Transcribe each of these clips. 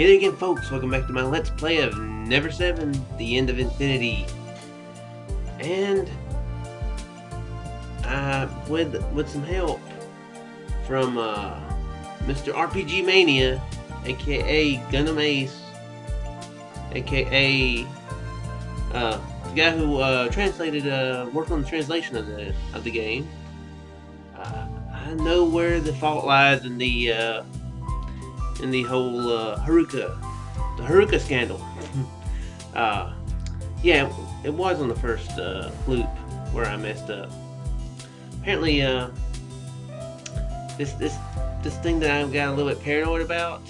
Hey there again, folks. Welcome back to my Let's Play of Never7, The End of Infinity. And with some help from Mr. RPG Mania, aka Gundam Ace, aka the guy who worked on the translation of the game. I know where the fault lies in the whole the Haruka scandal. Yeah, it was on the first loop where I messed up. Apparently, this thing that I got a little bit paranoid about.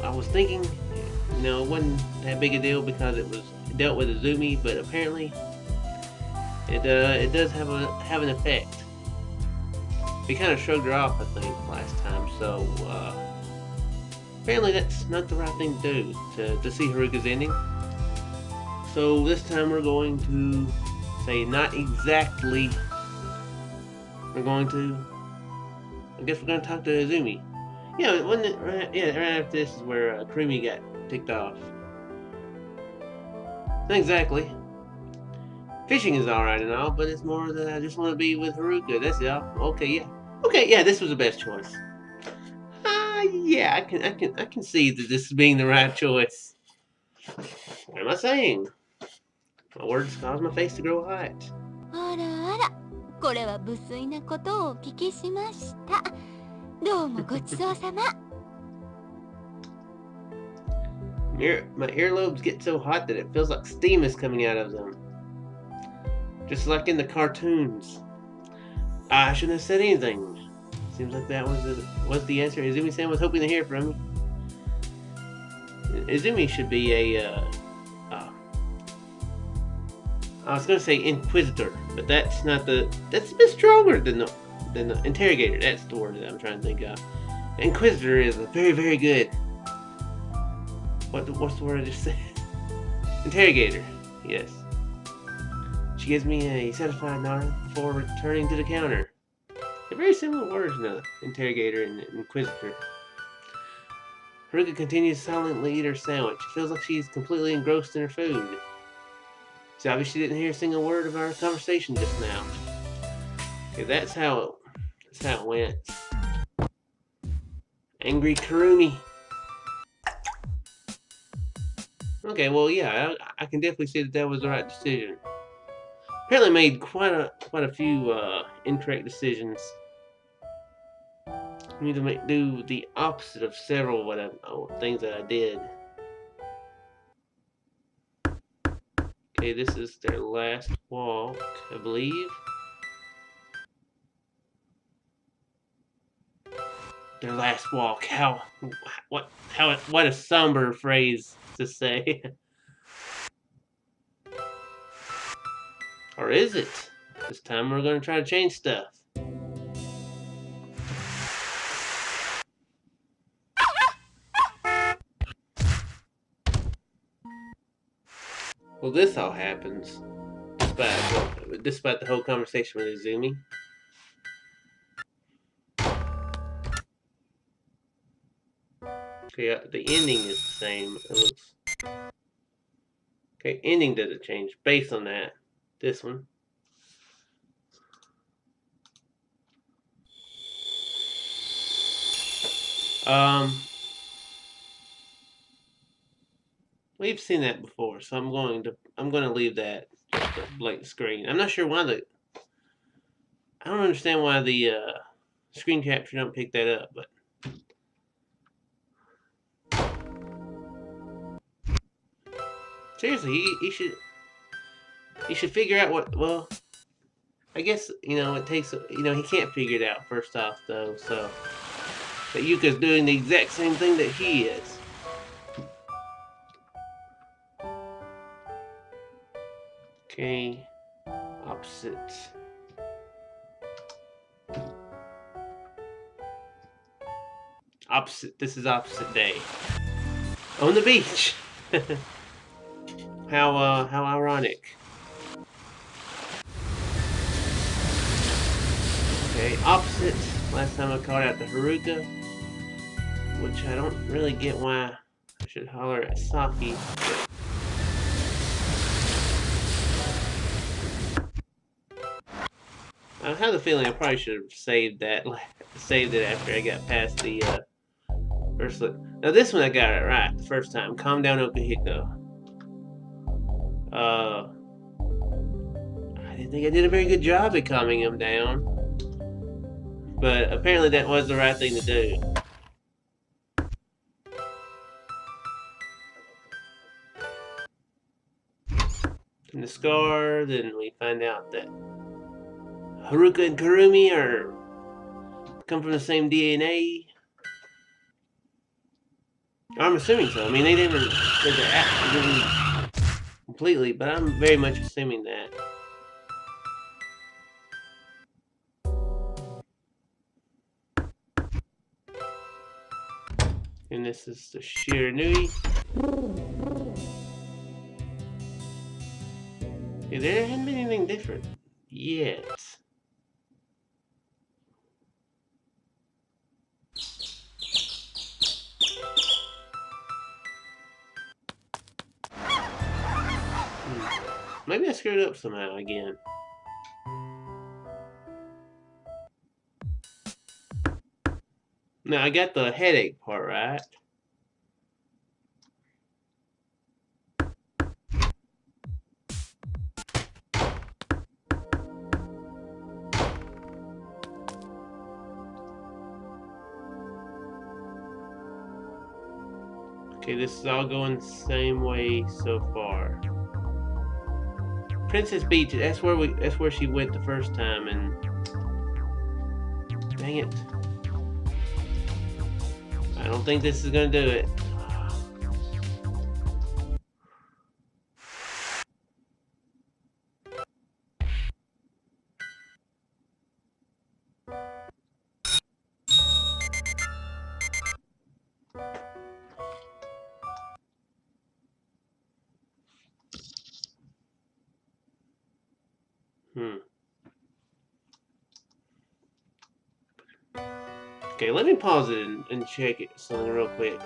I was thinking, it wasn't that big a deal because it dealt with Izumi, but apparently, it does have an effect. We kind of shrugged her off, I think, last time. So apparently, that's not the right thing to do to see Haruka's ending. So this time we're going to say not exactly. I guess we're going to talk to Izumi. Yeah, wasn't it right? Yeah, right after this is where Creamy got ticked off. Not exactly. Fishing is alright and all, but it's more that I just want to be with Haruka. That's it. Okay, yeah, this was the best choice. Yeah, I can see that this is being the right choice. What am I saying? My words cause my face to grow hot. あらあら、これは無粋なことをお聞きしました。どうもごちそうさま。My earlobes get so hot that it feels like steam is coming out of them. Just like in the cartoons. I shouldn't have said anything. Seems like that was the answer Izumi-san was hoping to hear from me. Izumi should be a I was gonna say inquisitor, but that's a bit stronger than the interrogator. That's the word that I'm trying to think of. Inquisitor is a very, very good. What's the word I just said? Interrogator. Yes. She gives me a satisfied nod before returning to the counter. They're very similar words now, interrogator and inquisitor. Haruka continues to silently eat her sandwich. It feels like she's completely engrossed in her food. She obviously didn't hear a single word of our conversation just now. Okay, that's how it went. Angry Karumi. Okay, well, yeah, I can definitely see that was the right decision. Apparently made quite a few incorrect decisions. I need to do the opposite of several things that I did. Okay, this is their last walk, I believe. Their last walk. What a somber phrase to say. Or is it? This time we're going to try to change stuff. Well, this all happens despite the whole conversation with Izumi. Okay, the ending is the same. It looks. Okay, ending doesn't change based on that. This one. We've seen that before, so I'm going to leave that just a blank screen. I'm not sure why I don't understand why the screen capture don't pick that up, but seriously, he should figure out what. Well, I guess it takes he can't figure it out first off though, so but Yuka's doing the exact same thing that he is. Okay, opposite. This is opposite day on the beach. How ironic. Okay, opposite. Last time I called out to Haruka. which I don't really get why I should holler at Saki. I have the feeling I probably should have saved it after I got past the first look. Now this one I got it right the first time. Calm down, Okuhiko. I didn't think I did a very good job at calming him down, but apparently that was the right thing to do. From the scar, then we find out that Haruka and Kurumi come from the same DNA. I'm assuming so. I mean, they didn't say that completely, but I'm very much assuming that. And this is the Shiranui. Yeah, there hadn't been anything different yet. Maybe I screwed up somehow again. Now, I got the headache part right. Okay, this is all going the same way so far. Princess Beach, that's where she went the first time, and dang it. I don't think this is gonna do it. Okay, let me pause it and check something real quick.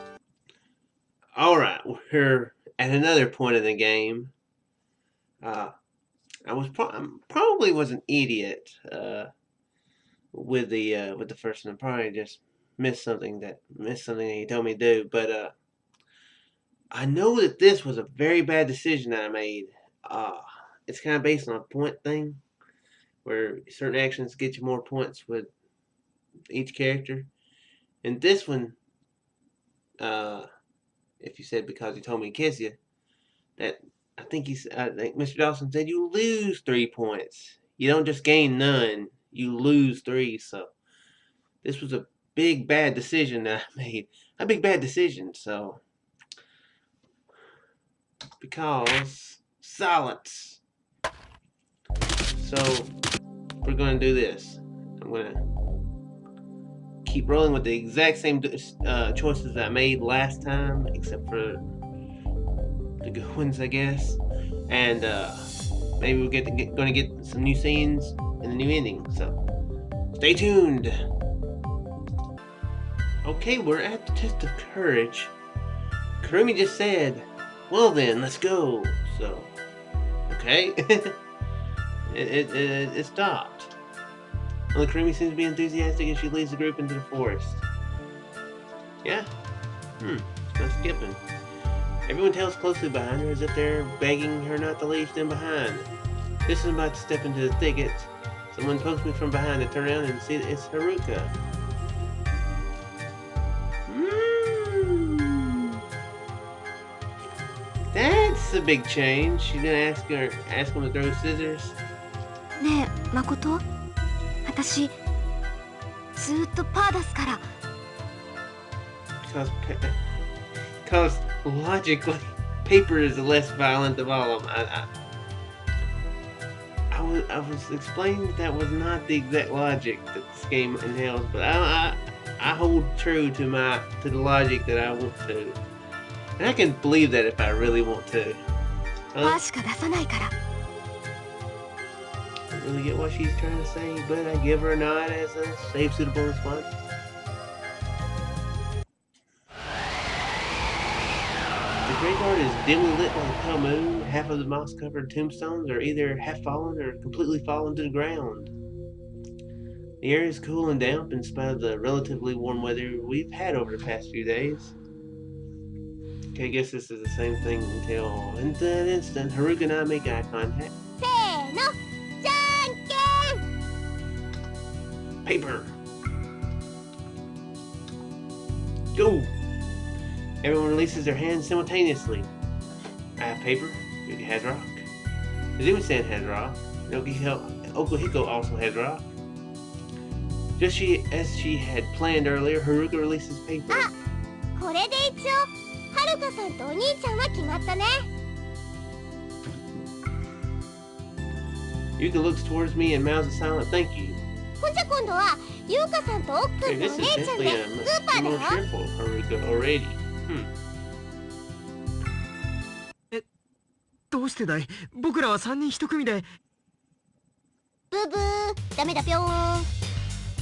Alright, we're at another point in the game. I probably was an idiot with the first one. I probably just missed something that he told me to do. But I know that this was a very bad decision that I made. It's kind of based on a point thing, where certain actions get you more points with each character. And this one, if you said because he told me to kiss you, that I think Mr. Dawson said you lose 3 points. You don't just gain none, you lose 3. So this was a big bad decision that I made. A big bad decision. So because silence. So we're gonna do this. I'm gonna keep rolling with the exact same choices I made last time, except for the good ones, I guess. And maybe we're gonna get some new scenes and a new ending. So stay tuned. Okay, we're at the test of courage. Kurumi just said, "Well then, let's go." So, okay, it stopped. Well, Kurumi seems to be enthusiastic as she leads the group into the forest. Yeah? It's not skipping. Everyone tails closely behind her as if they're begging her not to leave them behind. Just as I'm about to step into the thicket, someone pokes me from behind to turn around and see that it's Haruka. That's a big change. She's gonna ask him to throw scissors. ねえ、Makoto? 私、ずっとパー出すから。Because logically, paper is the less violent of all of them. I was explaining that was not the exact logic that this game entails, but I hold true to the logic that I want to, and I can believe that if I really want to. パーしか出さないから。I don't really get what she's trying to say, but I give her a nod as a safe, suitable response. graveyard is dimly lit like a pale moon. Half of the moss-covered tombstones are either half fallen or completely fallen to the ground. The air is cool and damp in spite of the relatively warm weather we've had over the past few days. Okay, I guess this is the same thing until in that instant, Haruka and I make eye contact. Paper! Go! Everyone releases their hands simultaneously. I have paper, Yuki has rock. Izumi-san has rock, and Okuhiko also has rock. Just as she had planned earlier, Haruka releases paper. これで一応はるかさんとお兄ちゃんは決まったね。 Yuka looks towards me and mouths a silent thank you. じゃ今度は優香さんと奥くんとお姉ちゃんでスーパーだよ。Haruka already. どうしてだい？僕らは3人1組で。ブブー、ダメだぴょーん。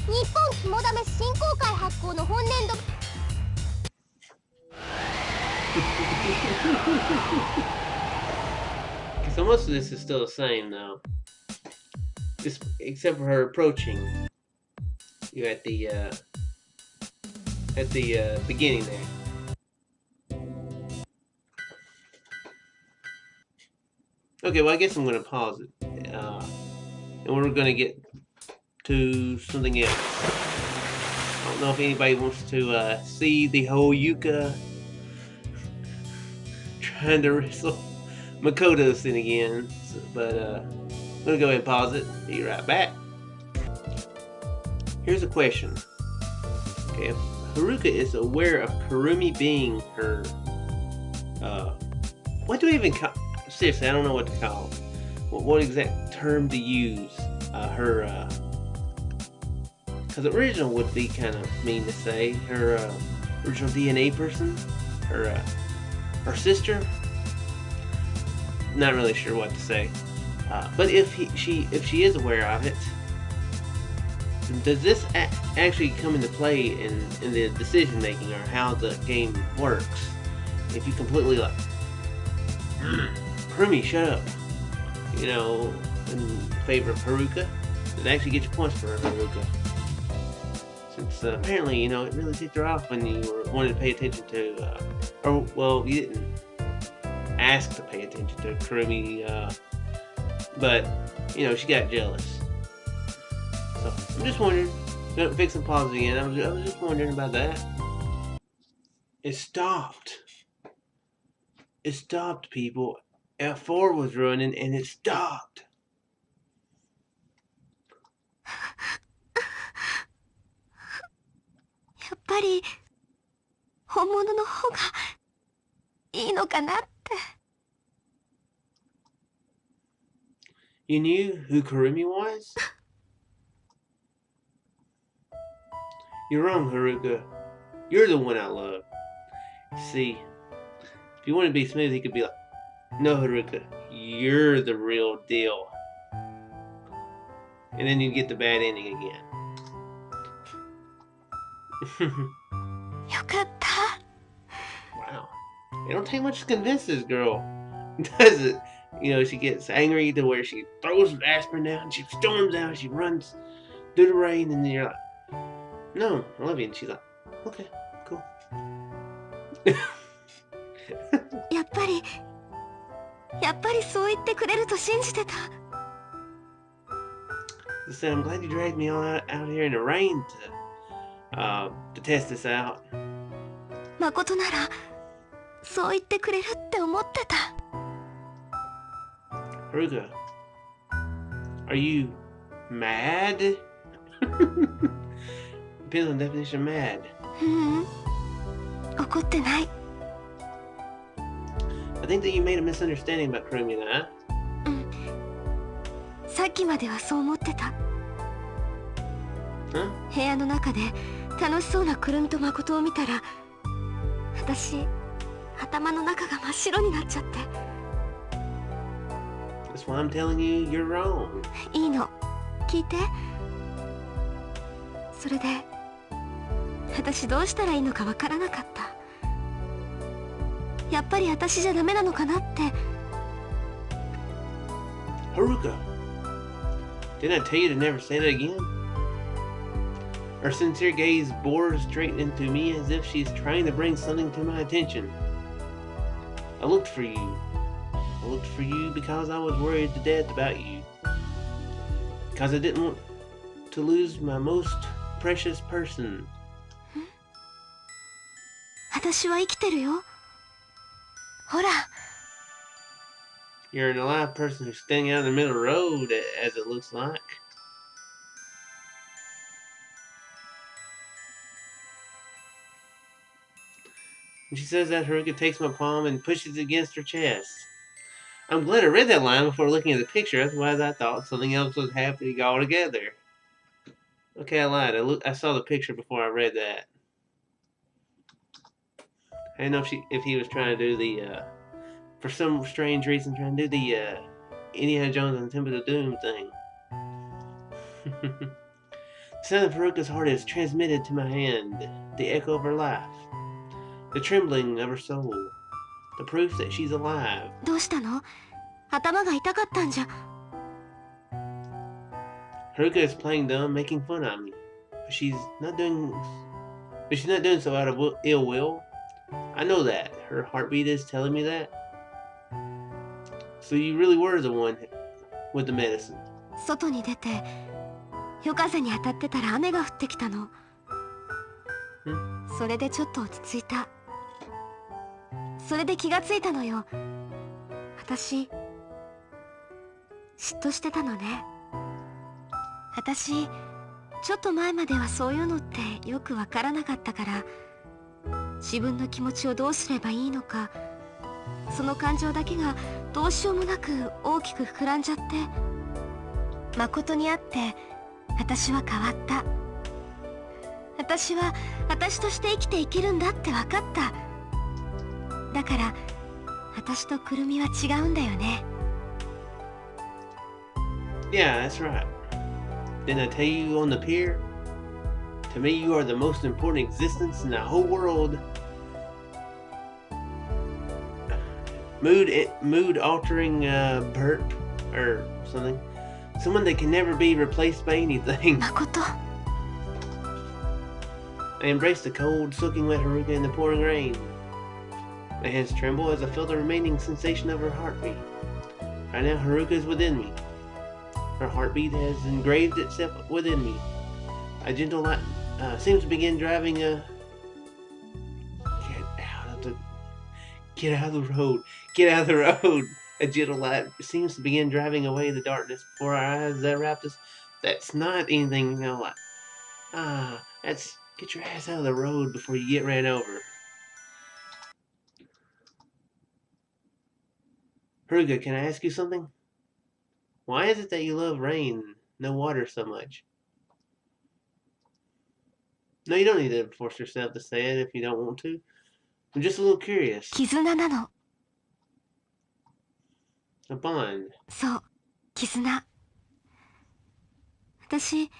日本肝試し振興会発行の本年度。So most of this is still the same though. Just except for her approaching you at the beginning there. Okay, well I guess I'm gonna pause it. And we're gonna get to something else. I don't know if anybody wants to see the whole Yuka trying to wrestle Makoto thing again, but I'm gonna go ahead and pause it. Be right back. Here's a question. Okay, if Haruka is aware of Kurumi being her, what do we even call? Seriously, I don't know what to call. What exact term to use? Her, because original would be kind of mean to say. Her original DNA person, her sister. Not really sure what to say. But if she is aware of it, does this actually come into play in the decision making or how the game works? If you completely like, Kurumi, shut up, you know, in favor of Haruka, does it actually get you points for Haruka? Since apparently, you know, it really ticked her off when you were wanting to pay attention to, or well, you didn't ask to pay attention to Kurumi, but you know, she got jealous. So I'm just wondering. Gonna fix and pause again. I was just wondering about that. It stopped. It stopped, people. F4 was running and it stopped. やっぱり本物の方がいいのかなって。 You knew who Kurumi was? You're wrong, Haruka. You're the one I love. See, if you want to be smooth, he could be like, no, Haruka, you're the real deal. And then you get the bad ending again. よかった。 Wow. It don't take much to convince this girl, does it? You know, she gets angry to where she throws an aspirin down, she storms out, she runs through the rain, and then you're like, no, I love you. And she's like, okay, cool. やっぱりそう言ってくれると信じてた。 I said, I'm glad you dragged me all out here in the rain to test this out. 誠ならそう言ってくれるって思ってた。 Haruka, are you mad? Depends on the definition of mad. 怒ってない。 I think that you made a misunderstanding about Kurumi and I. さっきまではそう思ってた。 Huh? 部屋の中で楽しそうなくるみと誠を見たら、私頭の中が真っ白になっちゃって。 That's why I'm telling you, you're wrong. いいの、聞いて。それで私どうしたらいいのかわからなかった。やっぱり私じゃダメなのかなって。 Haruka, didn't I tell you to never say that again? Her sincere gaze bores straight into me as if she's trying to bring something to my attention. I looked for you. I looked for you because I was worried to death about you. Because I didn't want to lose my most precious person. 私は生きてるよ。ほら。 You're an alive person who's standing out in the middle of the road, as it looks like. And she says that Haruka takes my palm and pushes it against her chest. I'm glad I read that line before looking at the picture, otherwise I thought something else was happening altogether. Okay, I lied. I saw the picture before I read that. I didn't know if he was trying to do the, for some strange reason, trying to do the, Indiana Jones and the Temple of Doom thing. The sound of Haruka's heart is transmitted to my hand, the echo of her laugh, the trembling of her soul, the proof that she's alive. どうしたの？頭が痛かったんじゃ。 Haruka is playing dumb, making fun of me, but she's not doing so out of ill will. I know that. Her heartbeat is telling me that. So you really were the one with the medicine. 外に出て夜風に当たってたら雨が降ってきたの。それでちょっと落ち着いた。それで気がついたのよ。私嫉妬してたのね。私ちょっと前まではそういうのってよくわからなかったから、自分の気持ちをどうすればいいのか、その感情だけがどうしようもなく大きく膨らんじゃって、誠に会って私は変わった。私は私として生きていけるんだって分かった。だから私とくるみは違うんだよね。 Yeah, that's right. Didn't I tell you on the pier? To me, you are the most important existence in the whole world. Mood-altering burp or something. Someone that can never be replaced by anything. Makoto. I embrace the cold, soaking wet Haruka in the pouring rain. My hands tremble as I feel the remaining sensation of her heartbeat. Right now, Haruka is within me. Her heartbeat has engraved itself within me. A gentle light seems to begin driving a... Get out of the road. Get out of the road. A gentle light seems to begin driving away the darkness before our eyes that wrapped us. That's not anything, you know, like... that's... Get your ass out of the road before you get ran over. Haruka, can I ask you something? Why is it that you love rain, no water so much? No, you don't need to force yourself to say it if you don't want to. I'm just a little curious. 絆なの。 A bond. そう、絆。私、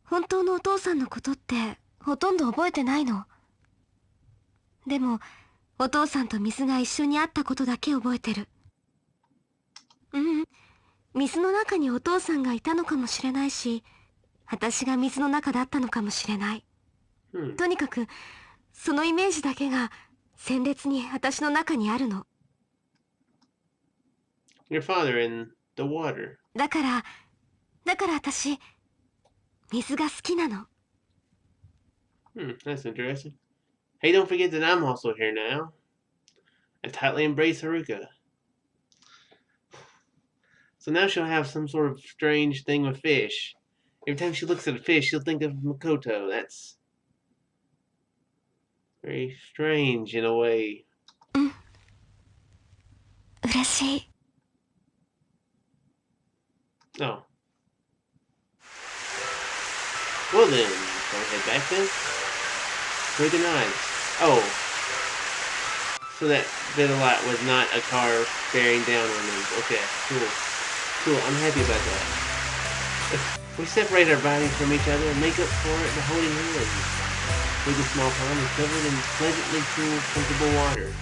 本当のお父さんのことってほとんど覚えてないの。でも、お父さんと水が一緒にあったことだけ覚えてる。水の中にお父さんがいたのかもしれないし、私が水の中だったのかもしれない。とにかく、そのイメージだけが鮮烈に私の中にあるの。Your father in the water. だから私、水が好きなの。That's interesting. Hey, don't forget that I'm also here now. I tightly embrace Haruka. So now she'll have some sort of strange thing with fish. Every time she looks at a fish, she'll think of Makoto. That's very strange in a way. 嬉しい。 Oh. Well then, shall we head back then? Haruka nods. Oh. So that bit of light was not a car bearing down on them. Okay, cool. Cool, I'm happy about that. We separate our bodies from each other and make up for it by holding hands. Haruka's small pond is covered in pleasantly cool, comfortable water.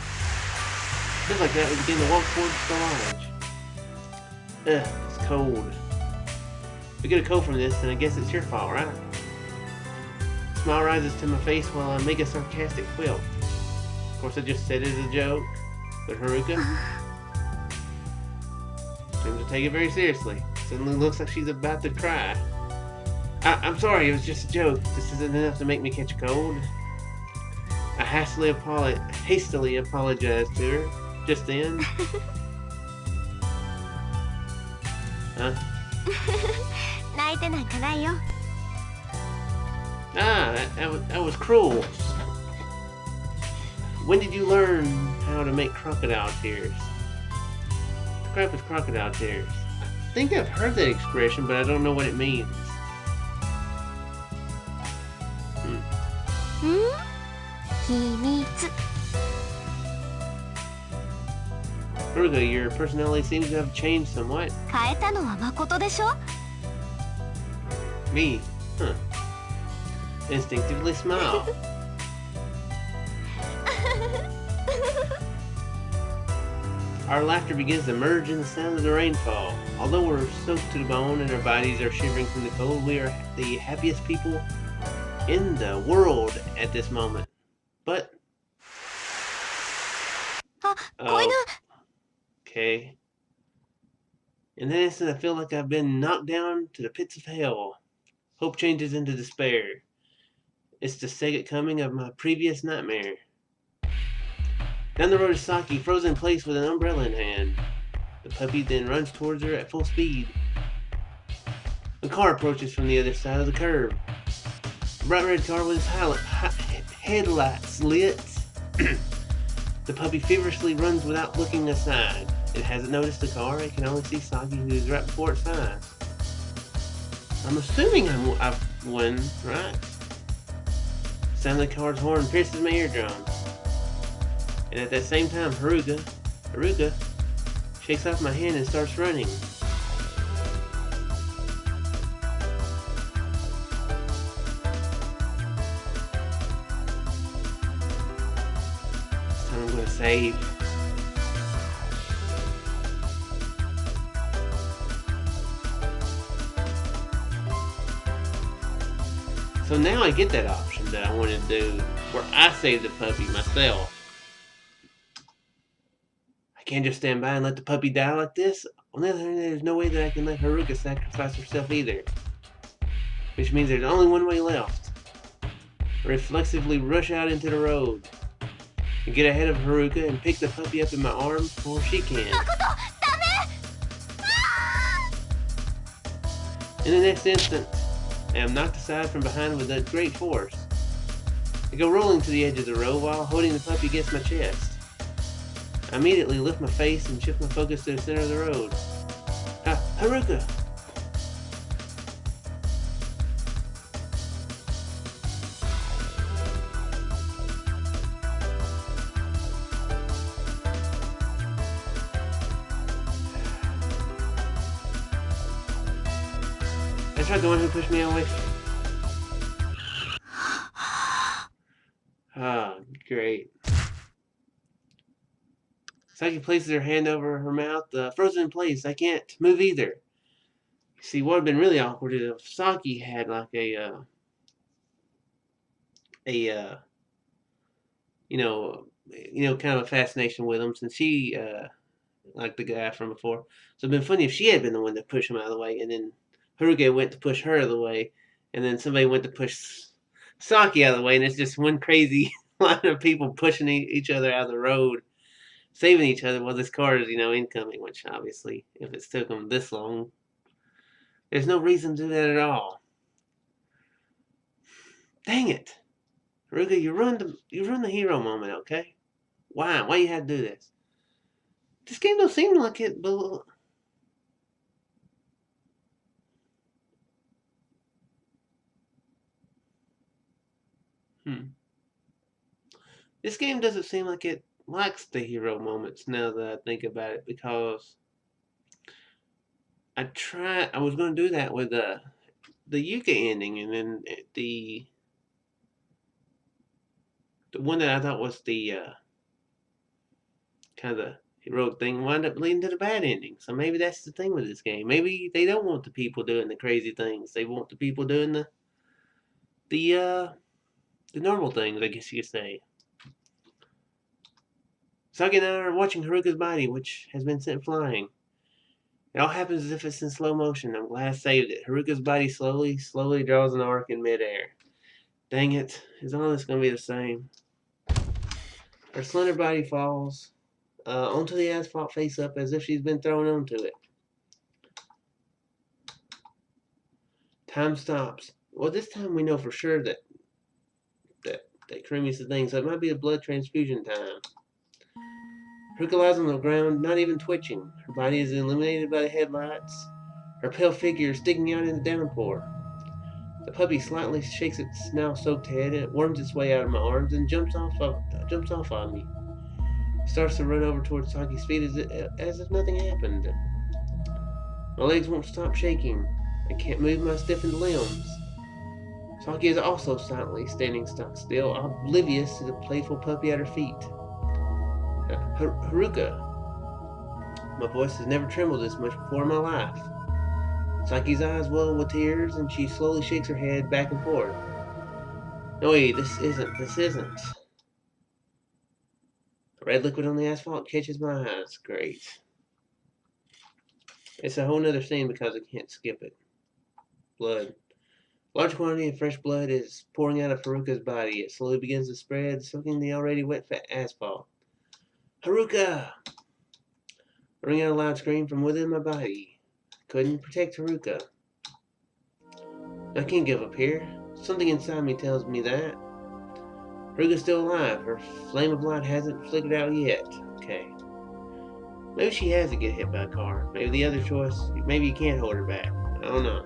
Just like that, we begin to walk towards the lodge. Ugh, it's cold. If we get a cold from this, then I guess it's your fault, right? A smile rises to my face while I make a sarcastic quip. Of course, I just said it as a joke, but Haruka seems to take it very seriously. Suddenly looks like she's about to cry. I'm sorry, it was just a joke. This isn't enough to make me catch a cold. I hastily apologized to her just then. Huh? 泣いてなんかないよ。 That was cruel. When did you learn how to make crocodile tears? The crap is crocodile tears. I think I've heard that expression, but I don't know what it means. 秘密。 Haruka, your personality seems to have changed somewhat. 変えたのは誠でしょ。 Me? Huh. Instinctively smile. Our laughter begins to merge in the sound of the rainfall. Although we're soaked to the bone and our bodies are shivering from the cold, we are the happiest people in the world at this moment. But... あ、子犬。 Okay. In that instant, I feel like I've been knocked down to the pits of hell. Hope changes into despair. It's the second coming of my previous nightmare. Down the road is Saki, frozen in place with an umbrella in hand. The puppy then runs towards her at full speed. A car approaches from the other side of the curb. A bright red car with its headlights lit. The puppy feverishly runs without looking aside. It hasn't noticed the car. It can only see Saki, who is right before its eyes. I'm assuming I've won, right? The sound of the car's horn pierces my eardrums. And at that same time, Haruka shakes off my hand and starts running. This time I'm gonna save. So now I get that option that I wanted to do, where I save the puppy myself. I can't just stand by and let the puppy die like this. On the other hand, there's no way that I can let Haruka sacrifice herself either. Which means there's only one way left. Reflexively rush out into the road and get ahead of Haruka and pick the puppy up in my arms before she can. Makoto, ダメ! In the next instant, I am knocked aside from behind with a great force. I go rolling to the edge of the road while holding the puppy against my chest. I immediately lift my face and shift my focus to the center of the road. Haruka! That's right, the one who pushed me away. Ah, great. Saki places her hand over her mouth, frozen in place. I can't move either. See, what would have been really awkward is if Saki had like a kind of a fascination with him, since she like the guy from before. So it'd been funny if she had been the one to push him out of the way, and then Haruka went to push her out of the way, and then somebody went to push Saki out of the way, and it's just one crazy line of people pushing each other out of the road, saving each other while this car is, incoming, which obviously, if it's took them this long, there's no reason to do that at all. Dang it. Haruka, you ruined the hero moment, okay? Why? Why you had to do this? This game don't seem like it, but... This game doesn't seem like it likes the hero moments now that I think about it, because I was going to do that with the Yuka ending, and then the one that I thought was the kind of heroic thing wind up leading to the bad ending. So maybe that's the thing with this game. Maybe they don't want the people doing the crazy things. They want the people doing the normal things, I guess you could say. Saki and I are watching Haruka's body, which has been sent flying. It all happens as if it's in slow motion. I'm glad I saved it. Haruka's body slowly draws an arc in midair. Dang it. Is all this going to be the same? Her slender body falls onto the asphalt face up as if she's been thrown onto it. Time stops. Well, this time we know for sure that Kurumi's the thing, so it might be a blood transfusion time. Haruka lies on the ground, not even twitching. Her body is illuminated by the headlights, her pale figure sticking out in the downpour. The puppy slightly shakes its now-soaked head, and it worms its way out of my arms and jumps off on me. It starts to run over towards Saki's feet as if nothing happened. My legs won't stop shaking. I can't move my stiffened limbs. Saki is also silently standing stock still, oblivious to the playful puppy at her feet. Haruka. My voice has never trembled this much before in my life. Saki's eyes well with tears, and she slowly shakes her head back and forth. No, wait, this isn't. The red liquid on the asphalt catches my eyes. Great. It's a whole nother scene because I can't skip it. Blood. Large quantity of fresh blood is pouring out of Haruka's body. It slowly begins to spread, soaking the already wet asphalt. Haruka! I ring out a loud scream from within my body. Couldn't protect Haruka. I can't give up here. Something inside me tells me that. Haruka's still alive. Her flame of light hasn't flickered out yet. Okay. Maybe she has to get hit by a car. Maybe the other choice, maybe you can't hold her back. I don't know.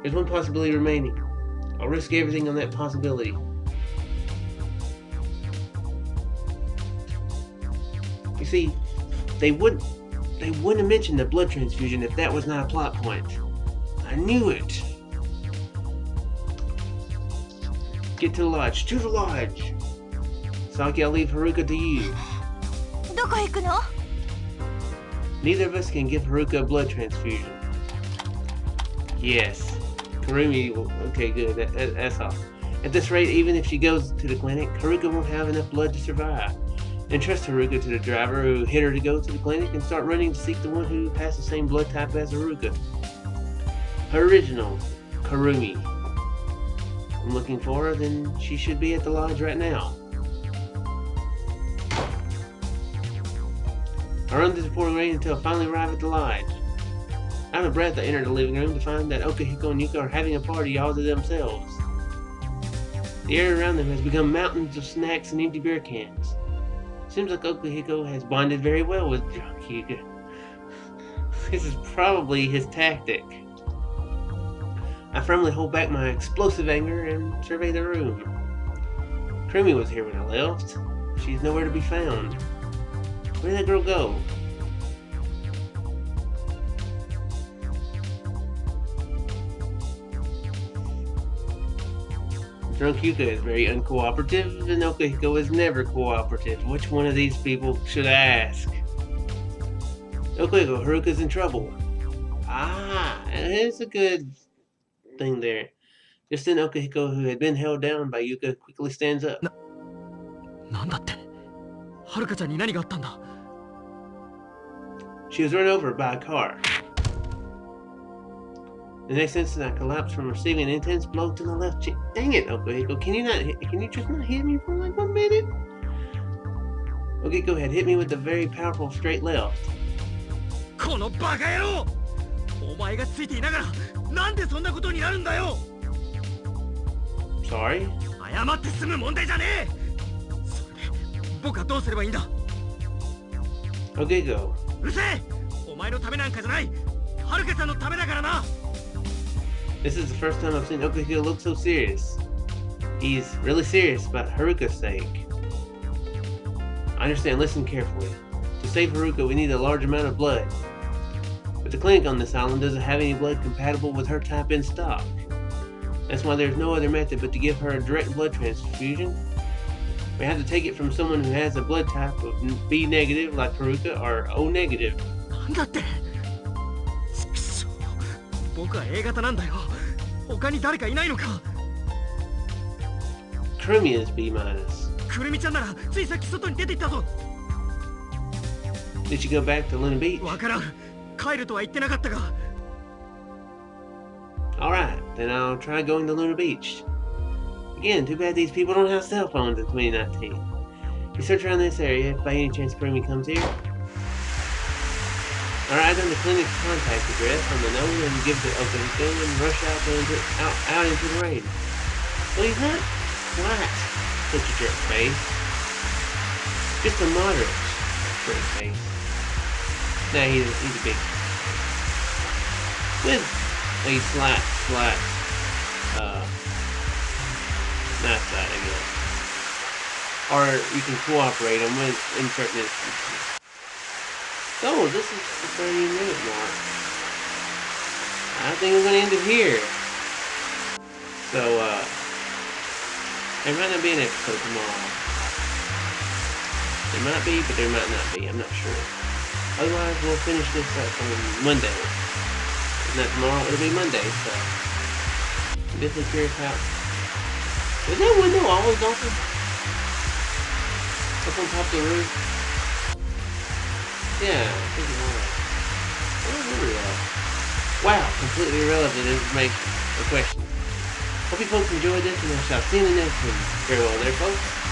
There's one possibility remaining. I'll risk everything on that possibility. You see, they wouldn't have mentioned the blood transfusion if that was not a plot point. I knew it. Get to the lodge. To the lodge. Saki, I'll leave Haruka to you. Neither of us can give Haruka a blood transfusion. Yes. Kurumi will... Okay, good. That's all. At this rate, even if she goes to the clinic, Haruka won't have enough blood to survive. Entrust Haruka to the driver who hit her to go to the clinic and start running to seek the one who has the same blood type as Haruka. Her original, Kurumi. I'm looking for her, then she should be at the lodge right now. I run through the pouring rain until I finally arrive at the lodge. Out of breath, I enter the living room to find that Okahiko and Yuka are having a party all to themselves. The air around them has become mountains of snacks and empty beer cans. Seems like Okahiko has bonded very well with drunk Yuka. This is probably his tactic. I firmly hold back my explosive anger and survey the room. Kurumi was here when I left. She's nowhere to be found. Where did that girl go? Drunk Yuka is very uncooperative, and Okahiko is never cooperative. Which one of these people should I ask? Okahiko, Haruka's in trouble. Ah, it's a good thing there. Just then Okahiko, who had been held down by Yuka, quickly stands up. She was run over by a car. The next instant, I collapsed from receiving an intense blow to my left cheek. Dang it, Okahiko! Can you just not hit me for like 1 minute? Okahiko had hit me with a very powerful straight left. Sorry? Okahiko. This is the first time I've seen Okahiko look so serious. He's really serious about Haruka's sake. I understand, listen carefully. To save Haruka, we need a large amount of blood. But the clinic on this island doesn't have any blood compatible with her type in stock. That's why there's no other method but to give her a direct blood transfusion. We have to take it from someone who has a blood type of B negative like Haruka or O negative. なんだって。ちくしょう。僕は A 型なんだよ。他に誰かいないのか。Krumi is B minus. くるみちゃんならついさっき外に出て行ったぞ。Did she go back to Luna Beach? わからん。帰るとは言ってなかったが。Alright, then I'll try going to Luna Beach. Again, too bad these people don't have cell phones in 2019. You search around this area if by any chance Krumi comes here. Alright, on the clinic's contact address on the note and give the open gun and rush out into the rain. Well, he's not flat, such a jerk face. Just a moderate jerk face. Nah, he's a big. With a slight, nice side, I guess. Or you can cooperate them in certain instances. So, this is the 30-minute mark. I think I'm going to end it here. So, there might not be an episode tomorrow. There might be, but there might not be. I'm not sure. Otherwise, we'll finish this up on Monday. If not tomorrow, it'll be Monday, so I'm definitely curious how. Was that window always open? Up on top of the roof? Yeah, I think it was. I don't remember that. Wow, completely irrelevant information or questions. Hope you folks enjoyed this, and I shall see you in the next one. Farewell there, folks.